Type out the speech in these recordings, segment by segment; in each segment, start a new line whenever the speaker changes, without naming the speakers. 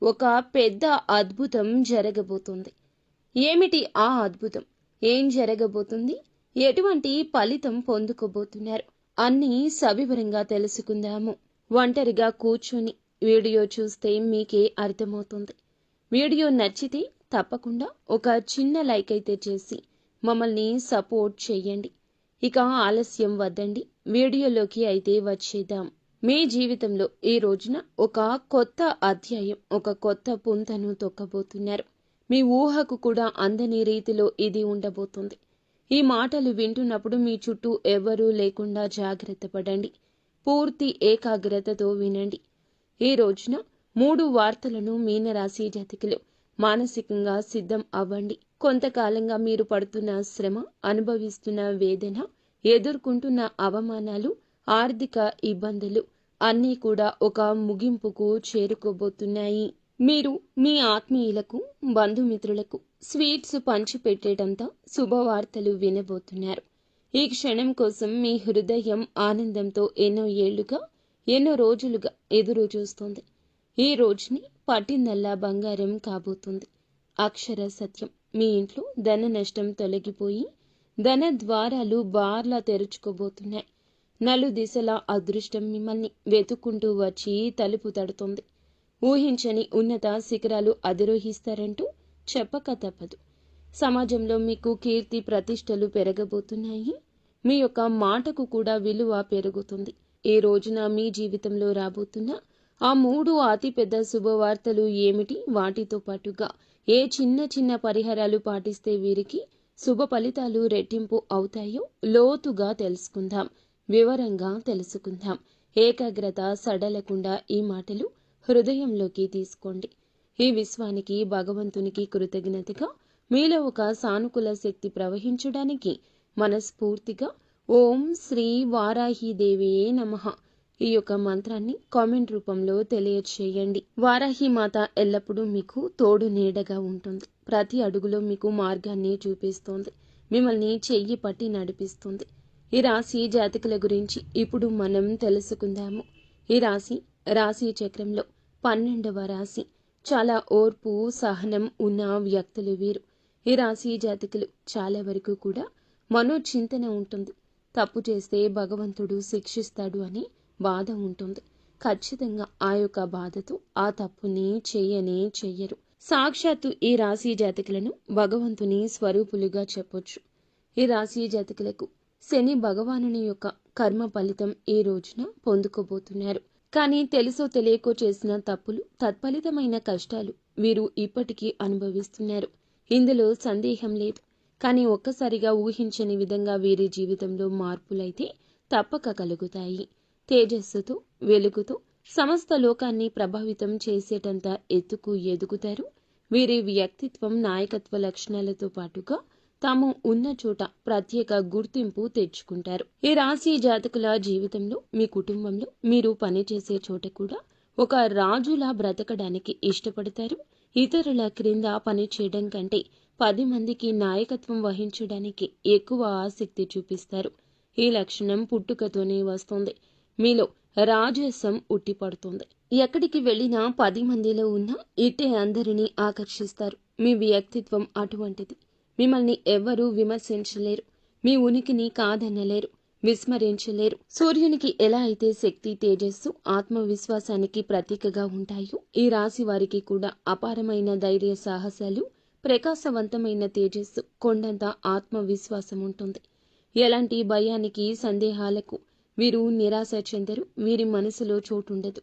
ఒక పెద్ద అద్భుతం జరగబోతుంది. ఏమిటి ఆ అద్భుతం? ఏం జరగబోతుంది? ఎటువంటి ఫలితం పొందుకోబోతున్నారు? అన్నీ సవివరంగా తెలుసుకుందాము. ఒంటరిగా కూర్చుని వీడియో చూస్తే మీకే అర్థమవుతుంది. వీడియో నచ్చితే తప్పకుండా ఒక చిన్న లైక్ అయితే చేసి మమ్మల్ని సపోర్ట్ చేయండి. ఇక ఆలస్యం వద్దండి, వీడియోలోకి అయితే వచ్చేద్దాం. మీ జీవితంలో ఈ రోజున ఒక కొత్త అధ్యాయం, ఒక కొత్త పుంతను తొక్కబోతున్నారు. మీ ఊహకు కూడా అందని రీతిలో ఇది ఉండబోతుంది. ఈ మాటలు వింటున్నప్పుడు మీ చుట్టూ ఎవ్వరూ లేకుండా జాగ్రత్త పడండి. పూర్తి ఏకాగ్రతతో వినండి. ఈ రోజున 3 వార్తలను మీనరాశి జాతకులు మానసికంగా సిద్ధం అవ్వండి. కొంతకాలంగా మీరు పడుతున్న శ్రమ, అనుభవిస్తున్న వేదన, ఎదుర్కొంటున్న అవమానాలు, ఆర్థిక ఇబ్బందులు అన్నీ కూడా ఒక ముగింపుకు చేరుకోబోతున్నాయి. మీరు మీ ఆత్మీయులకు, బంధుమిత్రులకు స్వీట్స్ పంచిపెట్టేటంత శుభవార్తలు వినబోతున్నారు. ఈ క్షణం కోసం మీ హృదయం ఆనందంతో ఎన్నో ఏళ్లుగా, ఎన్నో రోజులుగా ఎదురు చూస్తోంది. ఈ రోజుని పట్టిందల్లా బంగారం కాబోతుంది. అక్షర సత్యం, మీ ఇంట్లో ధన నష్టం తొలగిపోయి ధన ద్వారాలు బార్లా తెరుచుకోబోతున్నాయి. నలుదిశలా అదృష్టం మిమ్మల్ని వెతుక్కుంటూ వచ్చి తలుపు తడుతోంది. ఊహించని ఉన్నత శిఖరాలు అధిరోహిస్తారంటూ చెప్పక తప్పదు. సమాజంలో మీకు కీర్తి ప్రతిష్టలు పెరగబోతున్నాయి. మీ యొక్క మాటకు కూడా విలువ పెరుగుతుంది. ఈ రోజున మీ జీవితంలో రాబోతున్న ఆ 3 అతిపెద్ద శుభవార్తలు ఏమిటి? వాటితో పాటుగా ఏ చిన్న చిన్న పరిహారాలు పాటిస్తే వీరికి శుభ ఫలితాలు రెట్టింపు అవుతాయో లోతుగా తెలుసుకుందాం, వివరంగా తెలుసుకుందాం. ఏకాగ్రత సడలకుండా ఈ మాటలు హృదయంలోకి తీసుకోండి. ఈ విశ్వానికి, భగవంతునికి కృతజ్ఞతగా మీలో ఒక సానుకూల శక్తి ప్రవహించడానికి మనస్ఫూర్తిగా ఓం శ్రీ వారాహిదేవే నమః ఈ యొక్క మంత్రాన్ని కామెంట్ రూపంలో తెలియచేయండి. వారాహి మాత ఎల్లప్పుడూ మీకు తోడు నీడగా ఉంటుంది. ప్రతి అడుగులో మీకు మార్గాన్ని చూపిస్తోంది. మిమ్మల్ని చెయ్యి పట్టి నడిపిస్తుంది. ఈ రాశి జాతకుల గురించి ఇప్పుడు మనం తెలుసుకుందాము. ఈ రాశి చక్రంలో 12వ రాశి. చాలా ఓర్పు, సహనం ఉన్న వ్యక్తులు వీరు. ఈ రాశి జాతకులు చాలా వరకు కూడా మనోచింతన ఉంటుంది. తప్పు చేస్తే భగవంతుడు శిక్షిస్తాడు అని బాధ ఉంటుంది. ఖచ్చితంగా ఆ యొక్క బాధతో ఆ తప్పుని చెయ్యరు. సాక్షాత్తు ఈ రాశి జాతకులను భగవంతుని స్వరూపులుగా చెప్పొచ్చు. ఈ రాశి జాతకులకు శని భగవానుని యొక్క కర్మ ఫలితం ఈ రోజున పొందుకోబోతున్నారు. కానీ తెలుసో తెలియకో చేసిన తప్పులు, తత్ఫలితమైన కష్టాలు వీరు ఇప్పటికీ అనుభవిస్తున్నారు. ఇందులో సందేహం లేదు. కానీ ఒక్కసారిగా ఊహించని విధంగా వీరి జీవితంలో మార్పులైతే తప్పక కలుగుతాయి. తేజస్సుతో, వెలుగుతో సమస్త లోకాన్ని ప్రభావితం చేసేటంత ఎత్తుకు ఎదుగుతారు. వీరి వ్యక్తిత్వం, నాయకత్వ లక్షణాలతో పాటుగా తాము ఉన్న చోట ప్రత్యేక గుర్తింపు తెచ్చుకుంటారు. ఈ రాశి జాతకుల జీవితంలో, మీ కుటుంబంలో, మీరు పనిచేసే చోట కూడా ఒక రాజులా బ్రతకడానికి ఇష్టపడతారు. ఇతరుల క్రింద పని చేయడం కంటే 10 మందికి నాయకత్వం వహించడానికి ఎక్కువ ఆసక్తి చూపిస్తారు. ఈ లక్షణం పుట్టుకతోనే వస్తుంది. మీలో రాజసం ఉట్టిపడుతుంది. ఎక్కడికి వెళ్ళినా 10 మందిలో ఉన్న ఇట్టే అందరినీ ఆకర్షిస్తారు. మీ వ్యక్తిత్వం అటువంటిది. మిమ్మల్ని ఎవ్వరూ విమర్శించలేరు. మీ ఉనికిని కాదనలేరు, విస్మరించలేరు. సూర్యునికి ఎలా అయితే శక్తి, తేజస్సు, ఆత్మవిశ్వాసానికి ప్రతీకగా ఉంటాయో ఈ రాశి వారికి కూడా అపారమైన ధైర్య సాహసాలు, ప్రకాశవంతమైన తేజస్సు, కొండంత ఆత్మవిశ్వాసం ఉంటుంది. ఎలాంటి భయానికి, సందేహాలకు వీరు నిరాశ చెందరు. వీరి మనసులో చోటుండదు.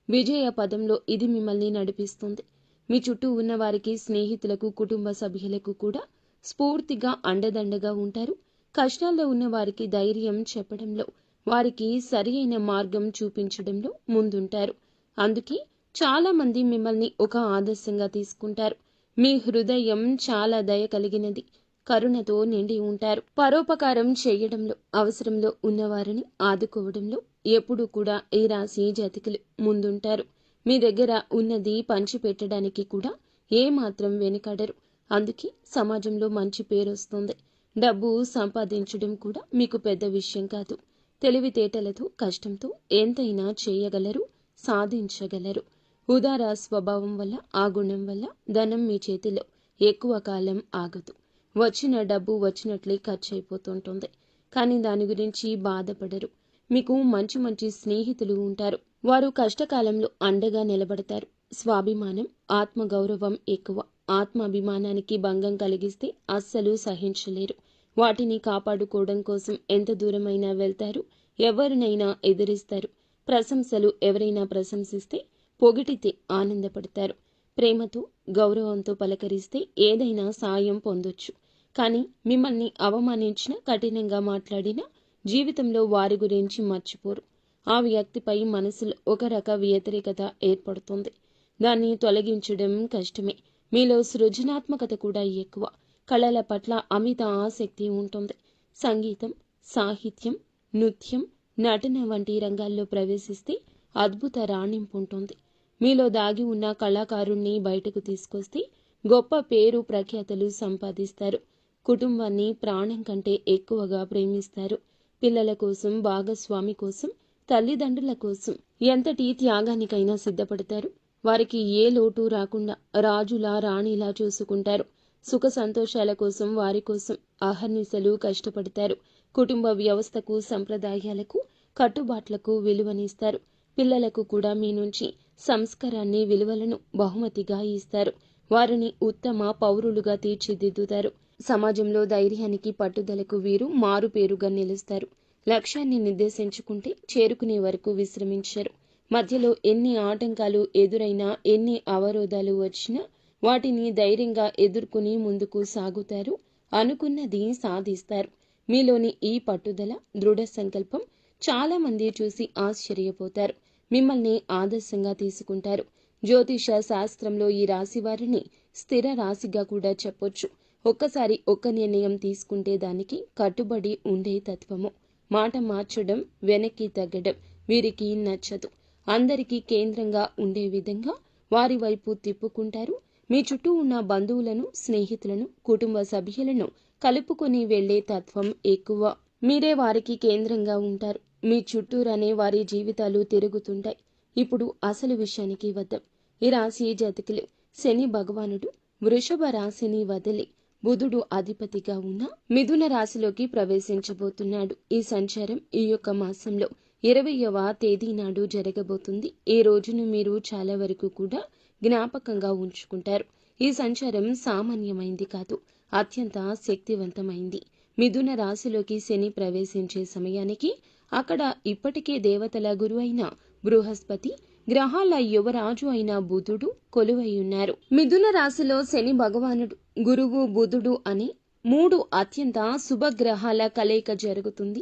విజయ పదంలో ఇది మిమ్మల్ని నడిపిస్తుంది. మీ చుట్టూ ఉన్న వారికి, స్నేహితులకు, కుటుంబ సభ్యులకు కూడా స్ఫూర్తిగా అండదండగా ఉంటారు. కష్టాల్లో ఉన్న వారికి ధైర్యం చెప్పడంలో, వారికి సరి అయిన మార్గం చూపించడంలో ముందుంటారు. అందుకే చాలా మంది మిమ్మల్ని ఒక ఆదర్శంగా తీసుకుంటారు. మీ హృదయం చాలా దయ కలిగినది, కరుణతో నిండి ఉంటారు. పరోపకారం చేయడంలో, అవసరంలో ఉన్నవారిని ఆదుకోవడంలో ఎప్పుడూ కూడా ఈ రాశి జాతకులు ముందుంటారు. మీ దగ్గర ఉన్నది పంచిపెట్టడానికి కూడా ఏమాత్రం వెనుకాడరు. అందుకే సమాజంలో మంచి పేరు వస్తుంది. డబ్బు సంపాదించడం కూడా మీకు పెద్ద విషయం కాదు. తెలివితేటలతో, కష్టంతో ఎంతైనా చేయగలరు, సాధించగలరు. ఉదార స్వభావం వల్ల, ఆ గుణం వల్ల ధనం మీ చేతిలో ఎక్కువ కాలం ఆగదు. వచ్చిన డబ్బు వచ్చినట్లే ఖర్చు అయిపోతుంటుంది. కానీ దాని గురించి బాధపడరు. మీకు మంచి మంచి స్నేహితులు ఉంటారు. వారు కష్టకాలంలో అండగా నిలబడతారు. స్వాభిమానం, ఆత్మగౌరవం ఎక్కువ. ఆత్మాభిమానానికి భంగం కలిగిస్తే అస్సలు సహించలేరు. వాటిని కాపాడుకోవడం కోసం ఎంత దూరమైనా వెళ్తారు. ఎవరినైనా ఎదిరిస్తారు. ప్రశంసలు ఎవరైనా ప్రశంసిస్తే, పొగిడితే ఆనందపడతారు. ప్రేమతో, గౌరవంతో పలకరిస్తే ఏదైనా సాయం పొందొచ్చు. కానీ మిమ్మల్ని అవమానించినా, కఠినంగా మాట్లాడినా జీవితంలో వారి గురించి మర్చిపోరు. ఆ వ్యక్తిపై మనసులో ఒక రక వ్యతిరేకత ఏర్పడుతుంది. దాన్ని తొలగించడం కష్టమే. మీలో సృజనాత్మకత కూడా ఎక్కువ. కళల పట్ల అమిత ఆసక్తి ఉంటుంది. సంగీతం, సాహిత్యం, నృత్యం, నటన వంటి రంగాల్లో ప్రవేశిస్తే అద్భుత రాణింపు ఉంటుంది. మీలో దాగి ఉన్న కళాకారుణ్ణి బయటకు తీసుకొస్తే గొప్ప పేరు ప్రఖ్యాతలు సంపాదిస్తారు. కుటుంబాన్ని ప్రాణం కంటే ఎక్కువగా ప్రేమిస్తారు. పిల్లల కోసం, భాగస్వామి కోసం, తల్లిదండ్రుల కోసం ఎంతటి త్యాగానికైనా సిద్ధపడతారు. వారికి ఏ లోటు రాకుండా రాజులా, రాణిలా చూసుకుంటారు. సుఖ సంతోషాల కోసం, వారి కోసం అహర్నిశలు కష్టపడతారు. కుటుంబ వ్యవస్థకు, సంప్రదాయాలకు, కట్టుబాట్లకు విలువనిస్తారు. పిల్లలకు కూడా మీ నుంచి సంస్కారాన్ని, విలువలను బహుమతిగా ఇస్తారు. వారిని ఉత్తమ పౌరులుగా తీర్చిదిద్దుతారు. సమాజంలో ధైర్యానికి, పట్టుదలకు వీరు మారుపేరుగా నిలుస్తారు. లక్ష్యాన్ని నిర్దేశించుకుంటే చేరుకునే వరకు విశ్రమించరు. మధ్యలో ఎన్ని ఆటంకాలు ఎదురైనా, ఎన్ని అవరోధాలు వచ్చినా వాటిని ధైర్యంగా ఎదుర్కొని ముందుకు సాగుతారు. అనుకున్నది సాధిస్తారు. మీలోని ఈ పట్టుదల, దృఢ సంకల్పం చాలా మంది చూసి ఆశ్చర్యపోతారు. మిమ్మల్ని ఆదర్శంగా తీసుకుంటారు. జ్యోతిష శాస్త్రంలో ఈ రాశి వారిని స్థిర రాశిగా కూడా చెప్పొచ్చు. ఒక్కసారి ఒక్క నిర్ణయం తీసుకుంటే దానికి కట్టుబడి ఉండే తత్వము. మాట మార్చడం, వెనక్కి తగ్గడం వీరికి నచ్చదు. అందరికీ కేంద్రంగా ఉండే విధంగా వారి వైపు తిప్పుకుంటారు. మీ చుట్టూ ఉన్న బంధువులను, స్నేహితులను, కుటుంబ సభ్యులను కలుపుకొని వెళ్లే తత్వం ఎక్కువ. మీరే వారికి కేంద్రంగా ఉంటారు. మీ చుట్టూరనే వారి జీవితాలు తిరుగుతుంటాయి. ఇప్పుడు అసలు విషయానికి వద్దాం. ఈ రాశి జాతకులు శని భగవానుడు వృషభ రాశిని వదిలి బుధుడు అధిపతిగా ఉన్న మిథున రాశిలోకి ప్రవేశించబోతున్నాడు. ఈ సంచారం ఈ యొక్క మాసంలో 20వ తేదీ నాడు జరగబోతుంది. ఈ రోజును మీరు చాలా వరకు కూడా జ్ఞాపకంగా ఉంచుకుంటారు. ఈ సంచారం సామాన్యమైంది కాదు, అత్యంత శక్తివంతమైంది. మిథున రాశిలోకి శని ప్రవేశించే సమయానికి అక్కడ ఇప్పటికే దేవతల గురు అయిన బృహస్పతి, గ్రహాల యువరాజు అయిన బుధుడు కొలువై ఉన్నారు. మిథున రాశిలో శని భగవానుడు, గురువు, బుధుడు అని 3 అత్యంత శుభగ్రహాల కలయిక జరుగుతుంది.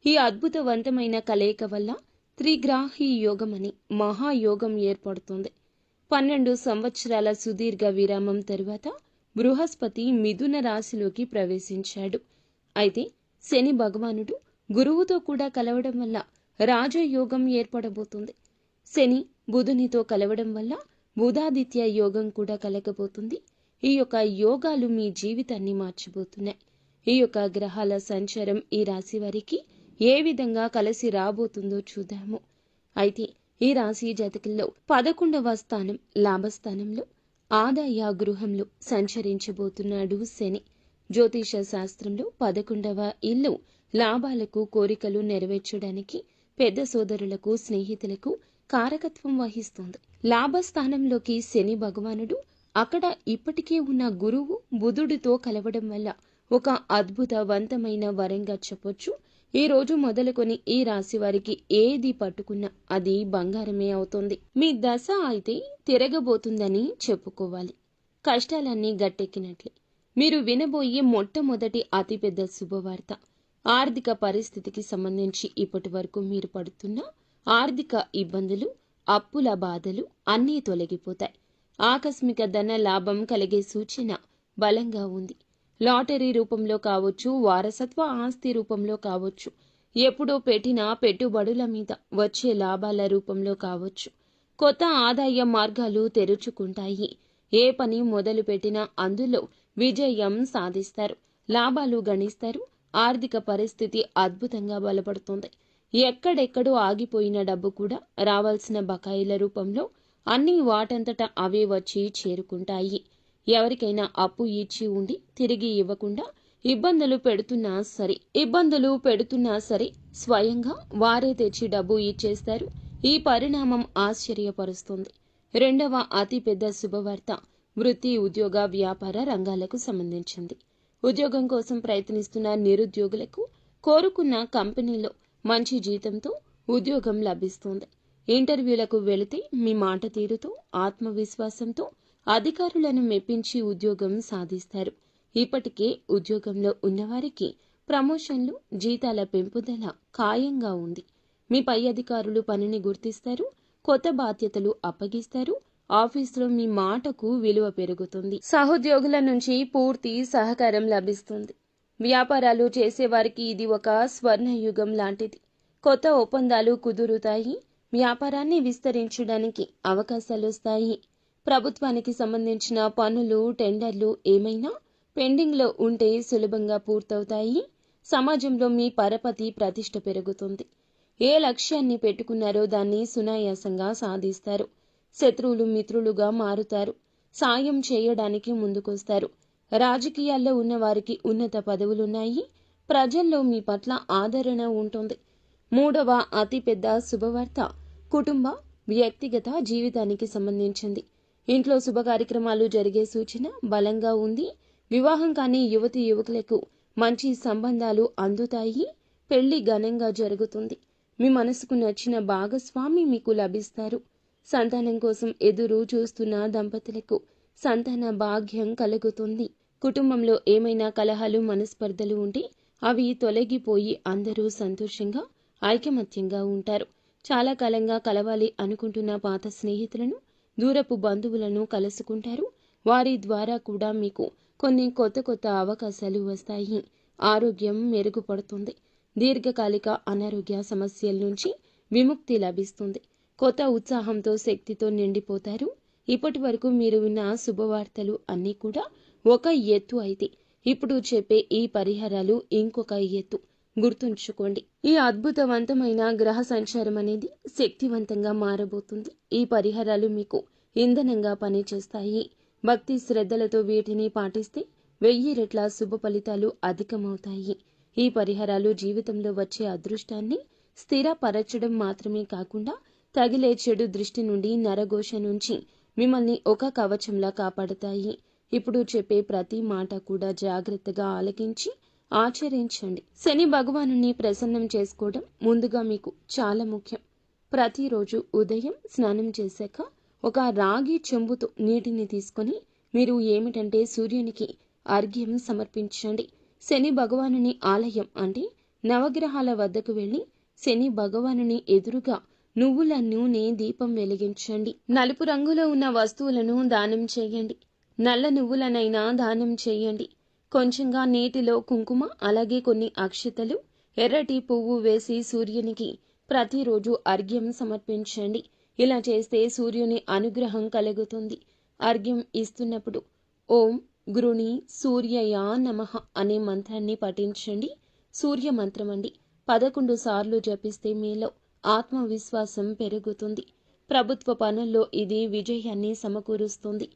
ఈ అద్భుతవంతమైన కలయిక వల్ల త్రిగ్రాహి యోగం అని మహాయోగం ఏర్పడుతుంది. 12 సంవత్సరాల సుదీర్ఘ విరామం తరువాత బృహస్పతి మిథున రాశిలోకి ప్రవేశించాడు. అయితే శని భగవానుడు గురువుతో కూడా కలవడం వల్ల రాజయోగం ఏర్పడబోతుంది. శని బుధునితో కలవడం వల్ల బుధాదిత్య యోగం కూడా కలగబోతుంది. ఈ యొక్క యోగాలు మీ జీవితాన్ని మార్చబోతున్నాయి. ఈ యొక్క గ్రహాల సంచారం ఈ రాశి వారికి ఏ విధంగా కలిసి రాబోతుందో చూద్దాము. అయితే ఈ రాశి జాతకుల్లో 11వ స్థానం లాభస్థానంలో ఆదాయ గృహంలో సంచరించబోతున్నాడు శని. జ్యోతిష శాస్త్రంలో 11వ ఇల్లు లాభాలకు, కోరికలు నెరవేర్చడానికి, పెద్ద సోదరులకు, స్నేహితులకు కారకత్వం వహిస్తుంది. లాభస్థానంలోకి శని భగవానుడు అక్కడ ఇప్పటికే ఉన్న గురువు, బుధుడితో కలవడం వల్ల ఒక అద్భుతవంతమైన వరంగా చెప్పొచ్చు. ఈ రోజు మొదలుకొని ఈ రాశి వారికి ఏది పట్టుకున్నా అది బంగారమే అవుతుంది. మీ దశ అయితే తిరగబోతుందని చెప్పుకోవాలి. కష్టాలన్నీ గట్టెక్కినట్లే. మీరు వినబోయే మొట్టమొదటి అతిపెద్ద శుభవార్త. ఆర్థిక పరిస్థితికి సంబంధించి ఇప్పటి వరకు మీరు పడుతున్న ఆర్థిక ఇబ్బందులు, అప్పుల బాధలు అన్నీ తొలగిపోతాయి. ఆకస్మిక ధన లాభం కలిగే సూచన బలంగా ఉంది. లాటరీ రూపంలో కావచ్చు, వారసత్వ ఆస్తి రూపంలో కావచ్చు, ఎప్పుడో పెట్టిన పెట్టుబడుల మీద వచ్చే లాభాల రూపంలో కావచ్చు, కొత్త ఆదాయ మార్గాలు తెరుచుకుంటాయి. ఏ పని మొదలు పెట్టినా అందులో విజయం సాధిస్తారు, లాభాలు గణిస్తారు. ఆర్థిక పరిస్థితి అద్భుతంగా బలపడుతుంది. ఎక్కడెక్కడో ఆగిపోయిన డబ్బు కూడా రావాల్సిన బకాయిల రూపంలో అన్నీ వాటంతట అవే వచ్చి చేరుకుంటాయి. ఎవరికైనా అప్పు ఇచ్చి ఉండి తిరిగి ఇవ్వకుండా ఇబ్బందులు పెడుతున్నా సరే స్వయంగా వారే తెచ్చి డబ్బు ఇచ్చేస్తారు. ఈ పరిణామం ఆశ్చర్యపరుస్తుంది. రెండవ అతిపెద్ద శుభవార్త వృత్తి, ఉద్యోగ, వ్యాపార రంగాలకు సంబంధించింది. ఉద్యోగం కోసం ప్రయత్నిస్తున్న నిరుద్యోగులకు కోరుకున్న కంపెనీలో మంచి జీతంతో ఉద్యోగం లభిస్తుంది. ఇంటర్వ్యూలకు వెళితే మీ మాట తీరుతో, ఆత్మవిశ్వాసంతో అధికారులను మెప్పించి ఉద్యోగం సాధిస్తారు. ఇప్పటికే ఉద్యోగంలో ఉన్నవారికి ప్రమోషన్లు, జీతాల పెంపుదల ఖాయంగా ఉంది. మీ పై అధికారులు పనిని గుర్తిస్తారు, కొత్త బాధ్యతలు అప్పగిస్తారు. ఆఫీసులో మీ మాటకు విలువ పెరుగుతుంది. సహోద్యోగుల నుంచి పూర్తి సహకారం లభిస్తుంది. వ్యాపారాలు చేసేవారికి ఇది ఒక స్వర్ణయుగం లాంటిది. కొత్త ఒప్పందాలు కుదురుతాయి. వ్యాపారాన్ని విస్తరించడానికి అవకాశాలు వస్తాయి. ప్రభుత్వానికి సంబంధించిన పనులు, టెండర్లు ఏమైనా పెండింగ్లో ఉంటే సులభంగా పూర్తవుతాయి. సమాజంలో మీ పరపతి, ప్రతిష్ట పెరుగుతుంది. ఏ లక్ష్యాన్ని పెట్టుకున్నారో దాన్ని సునాయాసంగా సాధిస్తారు. శత్రువులు మిత్రులుగా మారుతారు. సాయం చేయడానికి ముందుకొస్తారు. రాజకీయాల్లో ఉన్నవారికి ఉన్నత పదవులున్నాయి. ప్రజల్లో మీ పట్ల ఆదరణ ఉంటుంది. మూడవ అతిపెద్ద శుభవార్త కుటుంబ, వ్యక్తిగత జీవితానికి సంబంధించింది. ఇంట్లో శుభ కార్యక్రమాలు జరిగే సూచన బలంగా ఉంది. వివాహం కాని యువతీ యువకులకు మంచి సంబంధాలు అందుతాయి. పెళ్లి ఘనంగా జరుగుతుంది. మీ మనసుకు నచ్చిన భాగస్వామి మీకు లభిస్తారు. సంతానం కోసం ఎదురు చూస్తున్న దంపతులకు సంతాన భాగ్యం కలుగుతుంది. కుటుంబంలో ఏమైనా కలహాలు, మనస్పర్ధలు ఉంటే అవి తొలగిపోయి అందరూ సంతోషంగా, ఐకమత్యంగా ఉంటారు. చాలా కాలంగా కలవాలి అనుకుంటున్న పాత స్నేహితులను, దూరపు బంధువులను కలుసుకుంటారు. వారి ద్వారా కూడా మీకు కొన్ని కొత్త అవకాశాలు వస్తాయి. ఆరోగ్యం మెరుగుపడుతుంది. దీర్ఘకాలిక అనారోగ్య సమస్యల నుంచి విముక్తి లభిస్తుంది. కొత్త ఉత్సాహంతో, శక్తితో నిండిపోతారు. ఇప్పటి వరకు మీరు విన్న శుభవార్తలు అన్నీ కూడా ఒక ఎత్తు అయితే, ఇప్పుడు చెప్పే ఈ పరిహారాలు ఇంకొక ఎత్తు. గుర్తుంచుకోండి, ఈ అద్భుతవంతమైన గ్రహ సంచారం అనేది శక్తివంతంగా మారబోతుంది. ఈ పరిహారాలు మీకు ఇంధనంగా పనిచేస్తాయి. భక్తి శ్రద్ధలతో వీటిని పాటిస్తే 1000 రెట్ల శుభ ఫలితాలు అధికమవుతాయి. ఈ పరిహారాలు జీవితంలో వచ్చే అదృష్టాన్ని స్థిరపరచడం మాత్రమే కాకుండా తగిలే చెడు దృష్టి నుండి, నరఘోష నుంచి మిమ్మల్ని ఒక కవచంలా కాపాడతాయి. ఇప్పుడు చెప్పే ప్రతి మాట కూడా జాగ్రత్తగా ఆలకించి ఆచరించండి. శని భగవానుని ప్రసన్నం చేసుకోవడం ముందుగా మీకు చాలా ముఖ్యం. ప్రతిరోజు ఉదయం స్నానం చేశాక ఒక రాగి చెంబుతో నీటిని తీసుకొని మీరు ఏమిటంటే సూర్యునికి అర్ఘ్యం సమర్పించండి. శని భగవానుని ఆలయం అంటే నవగ్రహాల వద్దకు వెళ్లి శని భగవానుని ఎదురుగా నువ్వుల నూనె దీపం వెలిగించండి. నలుపు రంగులో ఉన్న వస్తువులను దానం చేయండి. నల్ల నువ్వులనైనా దానం చేయండి. కొంచెంగా నీటిలో కుంకుమ, అలాగే కొన్ని అక్షతలు, ఎర్రటి పువ్వు వేసి సూర్యునికి ప్రతిరోజు అర్ఘ్యం సమర్పించండి. ఇలా చేస్తే సూర్యుని అనుగ్రహం కలుగుతుంది. అర్ఘ్యం ఇస్తున్నప్పుడు ఓం గృణి సూర్యయ నమః అనే మంత్రాన్ని పఠించండి. సూర్య మంత్రం అండి. 11 సార్లు జపిస్తే మీలో ఆత్మవిశ్వాసం పెరుగుతుంది. ప్రభుత్వ పనుల్లో ఇది విజయాన్ని సమకూరుస్తుంది.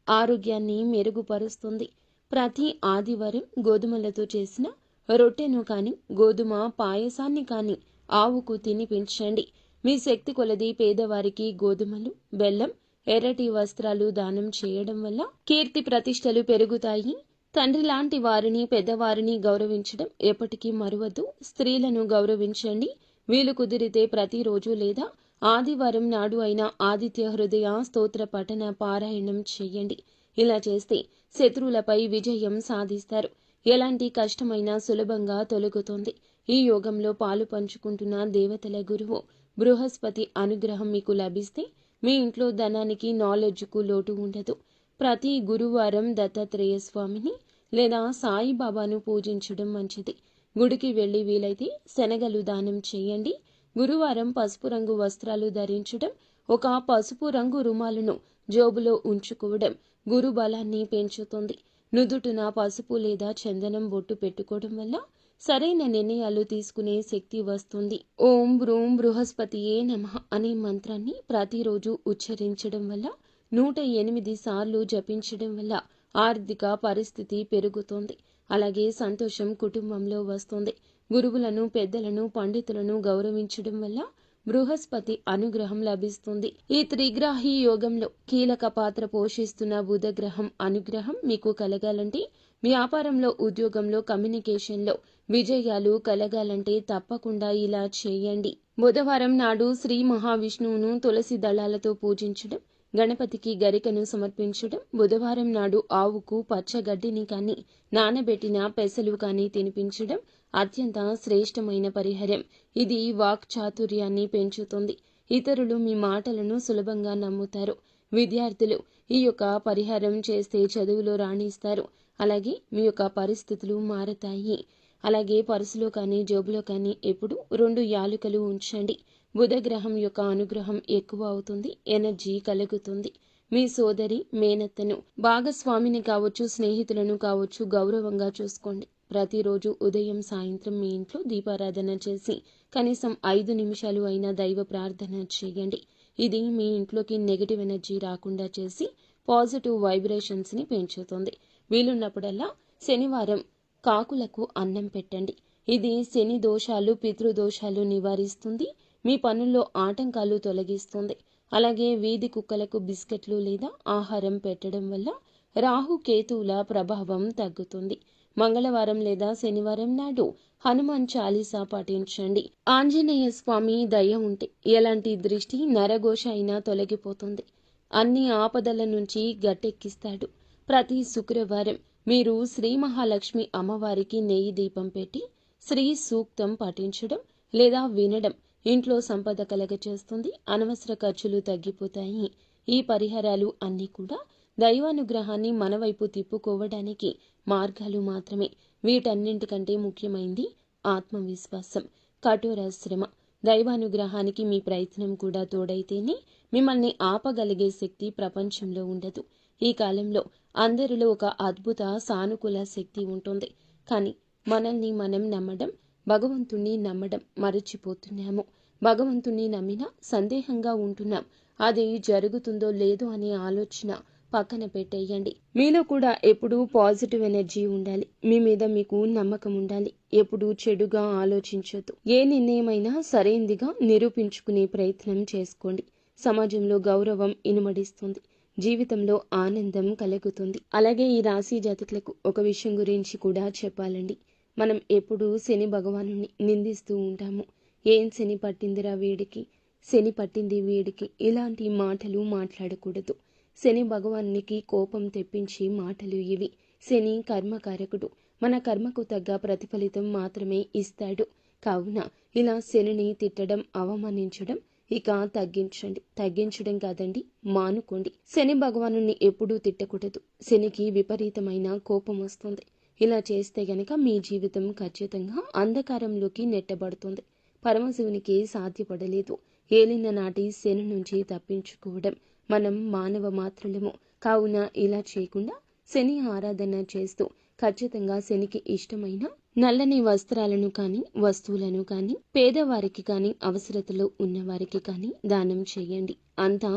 ఆరోగ్యాన్ని మెరుగుపరుస్తుంది. ప్రతి ఆదివారం గోధుమలతో చేసిన రొట్టెను కాని, గోధుమ పాయసాన్ని కాని ఆవుకు తినిపించండి. మీ శక్తి కొలది పేదవారికి గోధుమలు, బెల్లం, ఎర్రటి వస్త్రాలు దానం చేయడం వల్ల కీర్తి ప్రతిష్టలు పెరుగుతాయి. తండ్రి లాంటి వారిని, పెద్దవారిని గౌరవించడం ఎప్పటికీ మరువద్దు. స్త్రీలను గౌరవించండి. వీలు కుదిరితే ప్రతిరోజు లేదా ఆదివారం నాడు అయినా ఆదిత్య హృదయ స్తోత్ర పఠన పారాయణం చేయండి. ఇలా చేస్తే శత్రువులపై విజయం సాధిస్తారు. ఎలాంటి కష్టమైనా సులభంగా తొలగుతుంది. ఈ యోగంలో పాలు పంచుకుంటున్న దేవతల గురువు బృహస్పతి అనుగ్రహం మీకు లభిస్తే మీ ఇంట్లో ధనానికి, నాలెడ్జ్కు లోటు ఉండదు. ప్రతి గురువారం దత్తాత్రేయ స్వామిని లేదా సాయిబాబాను పూజించడం మంచిది. గుడికి వెళ్లి వీలైతే శనగలు దానం చేయండి. గురువారం పసుపు రంగు వస్త్రాలు ధరించడం, ఒక పసుపు రంగు రుమాలును జోబులో ఉంచుకోవడం గురు బలాన్ని పెంచుతుంది. నుదుటిన పసుపు లేదా చందనం బొట్టు పెట్టుకోవడం వల్ల సరైన నిర్ణయాలు తీసుకునే శక్తి వస్తుంది. ఓం బ్రూం బృహస్పతియే నమః అనే మంత్రాన్ని ప్రతిరోజు ఉచ్చరించడం వల్ల 108 సార్లు జపించడం వల్ల ఆర్థిక పరిస్థితి పెరుగుతుంది. అలాగే సంతోషం కుటుంబంలో వస్తుంది. గురువులను, పెద్దలను, పండితులను గౌరవించడం వల్ల బృహస్పతి అనుగ్రహం లభిస్తుంది. ఈ త్రిగ్రాహి యోగంలో కీలక పాత్ర పోషిస్తున్న బుధగ్రహం అనుగ్రహం మీకు కలగాలంటే, వ్యాపారంలో, ఉద్యోగంలో, కమ్యూనికేషన్లో విజయాలు కలగాలంటే తప్పకుండా ఇలా చేయండి. బుధవారం నాడు శ్రీ మహావిష్ణువును తులసి దళాలతో పూజించడం, గణపతికి గరికను సమర్పించడం, బుధవారం నాడు ఆవుకు పచ్చగడ్డిని కానీ, నానబెట్టిన పెసలు కానీ తినిపించడం అత్యంత శ్రేష్టమైన పరిహారం. ఇది వాక్ చాతుర్యాన్ని పెంచుతుంది. ఇతరులు మీ మాటలను సులభంగా నమ్ముతారు. విద్యార్థులు ఈ యొక్క పరిహారం చేస్తే చదువులో రాణిస్తారు. అలాగే మీ యొక్క పరిస్థితులు మారతాయి. అలాగే పర్సులో కానీ, జేబులో కానీ ఎప్పుడు 2 యాలుకలు ఉంచండి. బుధగ్రహం యొక్క అనుగ్రహం ఎక్కువ అవుతుంది. ఎనర్జీ కలుగుతుంది. మీ సోదరి, మేనత్తను, భాగస్వామిని కావచ్చు, స్నేహితులను కావచ్చు గౌరవంగా చూసుకోండి. ప్రతిరోజు ఉదయం, సాయంత్రం మీ ఇంట్లో దీపారాధన చేసి కనీసం 5 నిమిషాలు అయినా దైవ ప్రార్థన చేయండి. ఇది మీ ఇంట్లోకి నెగటివ్ ఎనర్జీ రాకుండా చేసి పాజిటివ్ వైబ్రేషన్స్ని పెంచుతుంది. వీలున్నప్పుడల్లా శనివారం కాకులకు అన్నం పెట్టండి. ఇది శని దోషాలు, పితృదోషాలు నివారిస్తుంది. మీ పనుల్లో ఆటంకాలు తొలగిస్తుంది. అలాగే వీధి కుక్కలకు బిస్కెట్లు లేదా ఆహారం పెట్టడం వల్ల రాహు కేతువుల ప్రభావం తగ్గుతుంది. మంగళవారం లేదా శనివారం నాడు హనుమాన్ చాలీసా పఠించండి. ఆంజనేయ స్వామి దయ ఉంటే ఎలాంటి దృష్టి, నరఘోష అయినా తొలగిపోతుంది. అన్ని ఆపదల నుంచి గట్టెక్కిస్తాడు. ప్రతి శుక్రవారం మీరు శ్రీ మహాలక్ష్మి అమ్మవారికి నెయ్యి దీపం పెట్టి శ్రీ సూక్తం పఠించడం లేదా వినడం ఇంట్లో సంపద కలగచేస్తుంది. అనవసర ఖర్చులు తగ్గిపోతాయి. ఈ పరిహారాలు అన్నీ కూడా దైవానుగ్రహాన్ని మన వైపు తిప్పుకోవడానికి మార్గాలు మాత్రమే. వీటన్నింటికంటే ముఖ్యమైంది ఆత్మవిశ్వాసం, కఠోర శ్రమ. దైవానుగ్రహానికి మీ ప్రయత్నం కూడా తోడైతేనే మిమ్మల్ని ఆపగలిగే శక్తి ప్రపంచంలో ఉండదు. ఈ కాలంలో అందరిలో ఒక అద్భుత సానుకూల శక్తి ఉంటుంది. కానీ మనల్ని మనం నమ్మడం, భగవంతుణ్ణి నమ్మడం మరచిపోతున్నాము. భగవంతుణ్ణి నమ్మినా సందేహంగా ఉంటున్నాం. అది జరుగుతుందో లేదో అనే ఆలోచన పక్కన పెట్టేయండి. మీలో కూడా ఎప్పుడూ పాజిటివ్ ఎనర్జీ ఉండాలి. మీ మీద మీకు నమ్మకం ఉండాలి. ఎప్పుడూ చెడుగా ఆలోచించొద్దు. ఏ నిర్ణయమైనా సరైందిగా నిరూపించుకునే ప్రయత్నం చేసుకోండి. సమాజంలో గౌరవం ఇనుమడిస్తుంది. జీవితంలో ఆనందం కలుగుతుంది. అలాగే ఈ రాశి జాతకులకు ఒక విషయం గురించి కూడా చెప్పాలండి. మనం ఎప్పుడూ శని భగవానుని నిందిస్తూ ఉంటాము. ఏం శని పట్టిందిరా వీడికి, శని పట్టింది వీడికి, ఇలాంటి మాటలు మాట్లాడకూడదు. శని భగవానునికి కోపం తెప్పించే మాటలు ఇవి. శని కర్మకారకుడు. మన కర్మకు తగ్గ ప్రతిఫలితం మాత్రమే ఇస్తాడు. కావున ఇలా శనిని తిట్టడం, అవమానించడం ఇక తగ్గించండి. తగ్గించడం కాదండి, మానుకోండి. శని భగవానుని ఎప్పుడూ తిట్టకూడదు. శనికి విపరీతమైన కోపం వస్తుంది. ఇలా చేస్తే గనక మీ జీవితం ఖచ్చితంగా అంధకారంలోకి నెట్టబడుతుంది. పరమశివునికి సాధ్యపడలేదు. ఏలిన నాటి శని నుంచి తప్పించుకోవడం. మనం మానవ మాత్రులము. కావున ఇలా చేయకుండా శని ఆరాధన చేస్తూ ఖచ్చితంగా శనికి ఇష్టమైన నల్లని వస్త్రాలను కానీ, వస్తువులను కానీ, పేదవారికి కానీ, అవసరతలో ఉన్నవారికి కానీ దానం చేయండి. అంతా